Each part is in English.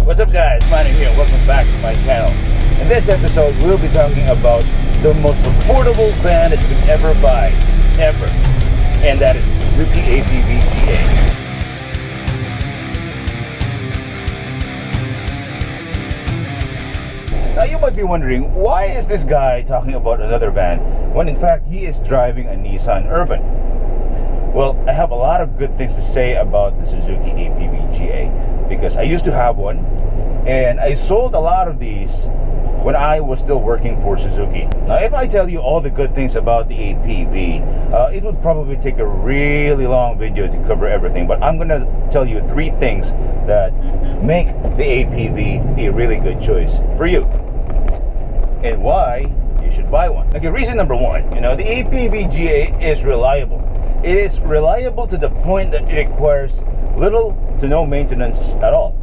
What's up guys, Manny here, welcome back to my channel. In this episode, we'll be talking about the most affordable van that you can ever buy, ever. And that is Suzuki APV GA. Now you might be wondering, why is this guy talking about another van when in fact he is driving a Nissan Urban? Well, I have a lot of good things to say about the Suzuki APV GA because I used to have one and I sold a lot of these when I was still working for Suzuki. Now if I tell you all the good things about the APV, it would probably take a really long video to cover everything, but I'm gonna tell you 3 things that make the APV a really good choice for you and why you should buy one. Okay, reason number 1, the APV GA is reliable. It is reliable to the point that it requires little to no maintenance at all.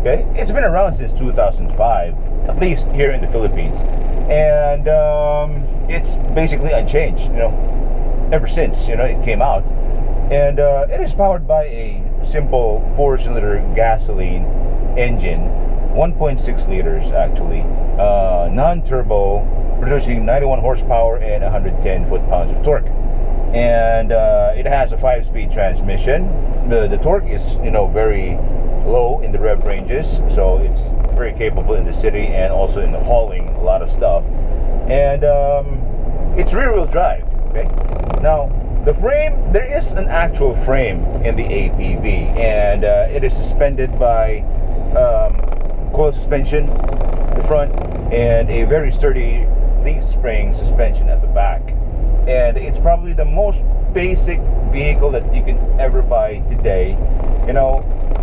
Okay, it's been around since 2005, at least here in the Philippines, and it's basically unchanged, ever since it came out. And it is powered by a simple 4-cylinder gasoline engine, 1.6 liters actually, non-turbo, producing 91 horsepower and 110 foot-pounds of torque. And it has a 5-speed transmission. The torque is very low in the rev ranges, so it's very capable in the city and also in the hauling a lot of stuff. And it's rear-wheel drive. Okay, now the frame, there is an actual frame in the APV, and it is suspended by coil suspension at the front and a very sturdy leaf spring suspension at the back. And it's probably the most basic vehicle that you can ever buy today,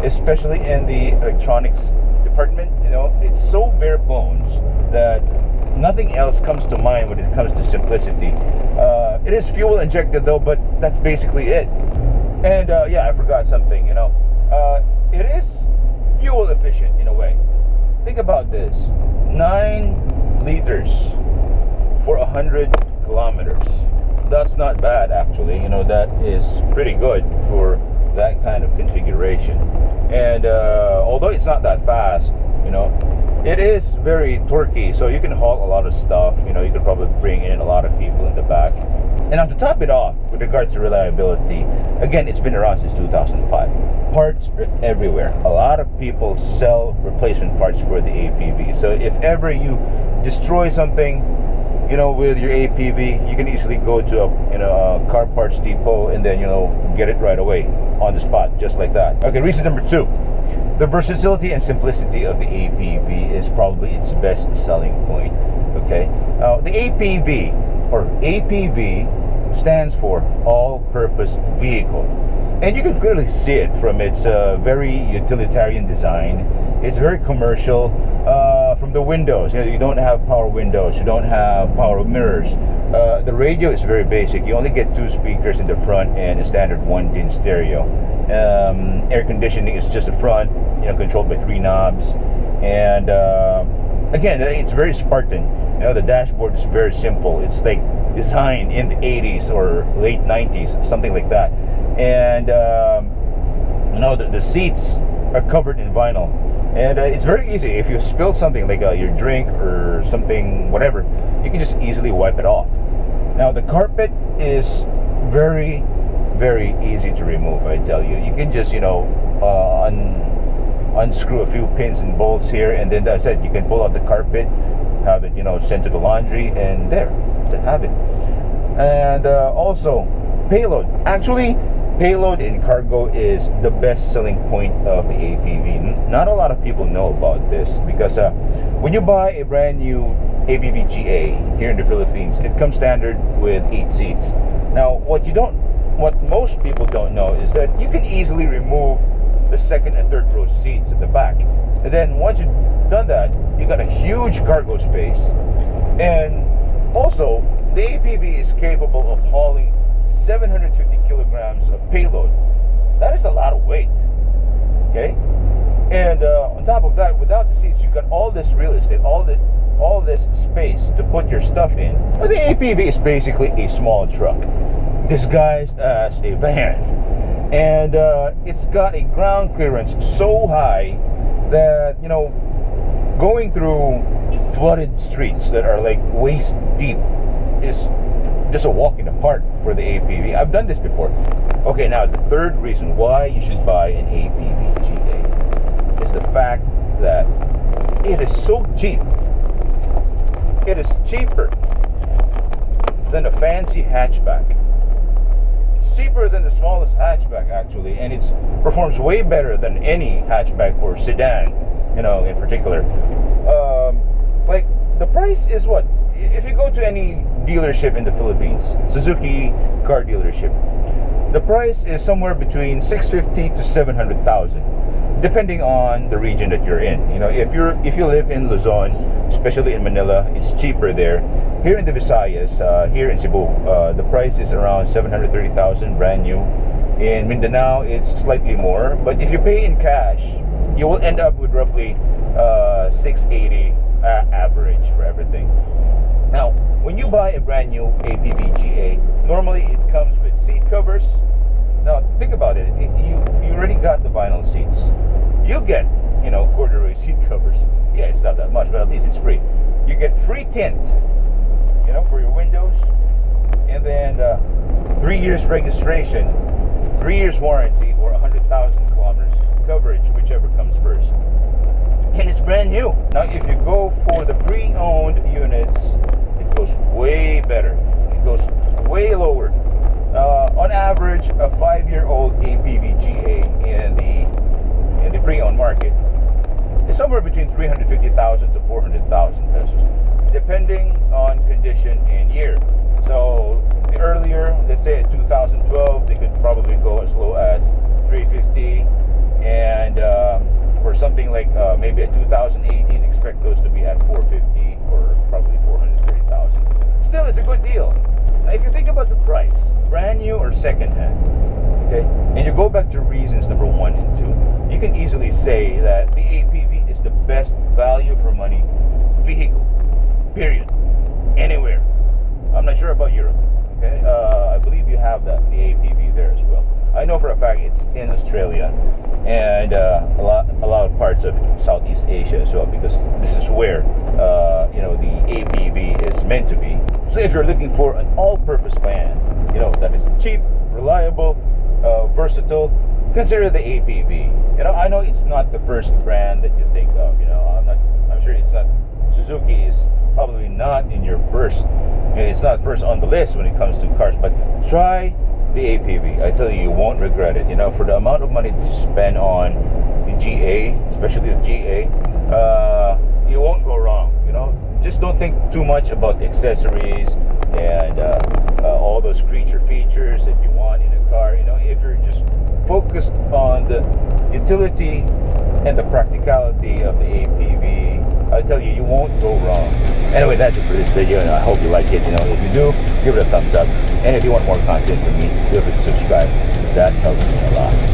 especially in the electronics department. It's so bare bones that nothing else comes to mind when it comes to simplicity. It is fuel injected though, but that's basically it. And yeah, I forgot something. It is fuel efficient in a way. Think about this: 9 liters for 100 kilometers. That's not bad actually. That is pretty good for that kind of configuration. And although it's not that fast, it is very torquey, so you can haul a lot of stuff. You can probably bring in a lot of people in the back. And now to top it off, with regards to reliability, again, it's been around since 2005. Parts are everywhere. A lot of people sell replacement parts for the APV, so if ever you destroy something with your APV, you can easily go to a car parts depot and then get it right away on the spot, just like that. Okay, reason number 2, the versatility and simplicity of the APV is probably its best selling point. Okay, now the APV, or APV, stands for all-purpose vehicle, and you can clearly see it from its very utilitarian design. It's very commercial. From the windows, you don't have power windows, you don't have power mirrors. The radio is very basic. You only get 2 speakers in the front and a standard 1-DIN stereo. Air conditioning is just the front, controlled by 3 knobs. And again, it's very Spartan. The dashboard is very simple. It's like designed in the 80s or late 90s, something like that. And the seats are covered in vinyl. And it's very easy. If you spill something like your drink or something, whatever, you can just easily wipe it off. Now the carpet is very, very easy to remove, I tell you. You can just, unscrew a few pins and bolts here, and then that's it. You can pull out the carpet, have it, sent to the laundry, and there, have it. And also, payload. Actually, payload in cargo is the best selling point of the APV. Not a lot of people know about this because when you buy a brand new APV GA here in the Philippines, it comes standard with 8 seats. Now, what most people don't know is that you can easily remove the 2nd and 3rd row seats at the back. And then once you've done that, you got a huge cargo space. And also, the APV is capable of hauling 750 kilograms of payload. That is a lot of weight. Okay, and on top of that, without the seats, you got all this real estate, all this space to put your stuff in. But the APV is basically a small truck disguised as a van, and it's got a ground clearance so high that, you know, going through flooded streets that are like waist deep is just a walk in the park for the APV. I've done this before. Okay, now the third reason why you should buy an APV GA is the fact that it is so cheap. It is cheaper than a fancy hatchback. It's cheaper than the smallest hatchback actually, and it performs way better than any hatchback or sedan, you know, in particular. Like the price is what? If you go to any dealership in the Philippines, Suzuki car dealership, the price is somewhere between 650 to 700,000, depending on the region that you're in. You know, if you live in Luzon, especially in Manila, it's cheaper there. Here in the Visayas, here in Cebu, the price is around 730,000, brand new. In Mindanao, it's slightly more, but if you pay in cash, you will end up with roughly 680 average for everything. Now, when you buy a brand new APV GA, normally it comes with seat covers. Now, think about it. You already got the vinyl seats. You get, you know, corduroy seat covers. Yeah, it's not that much, but at least it's free. You get free tint, you know, for your windows, and then 3 years registration, 3 years warranty, or 100,000 kilometers coverage, whichever comes first. And it's brand new. Now, if you go for the pre-owned units, it goes way better. It goes way lower. On average, a 5-year-old APV GA in the pre-owned market is somewhere between 350,000 to 400,000 pesos, depending on condition and year. So the earlier, let's say at 2012, they could probably go as low as 350, and for something like maybe a 2018, expect those to be at 450 or probably 430,000. Still, it's a good deal. Now, if you think about the price, brand new or second hand, okay, and you go back to reasons number 1 and 2, you can easily say that the APV is the best value for money vehicle, period, anywhere. I'm not sure about Europe, okay? I believe you have the APV there as well. I know for a fact it's in Australia and a lot of parts of Southeast Asia as well, because this is where you know, the APV is meant to be. So if you're looking for an all-purpose van, you know, that is cheap, reliable, versatile, consider the APV. You know, I know it's not the first brand that you think of. You know, I'm sure it's not. Suzuki is probably not in your first. It's not first on the list when it comes to cars. But try the APV. I tell you, you won't regret it. You know, for the amount of money that you spend on the GA, especially the GA, you won't go wrong. You know, just don't think too much about the accessories and all those creature features that you want in a car. You know, if you're just focused on the utility and the practicality of the APV, I tell you, you won't go wrong. Anyway, that's it for this video, and I hope you like it. You know, if you do, give it a thumbs up. And if you want more content from me, feel free to subscribe, because that helps me a lot.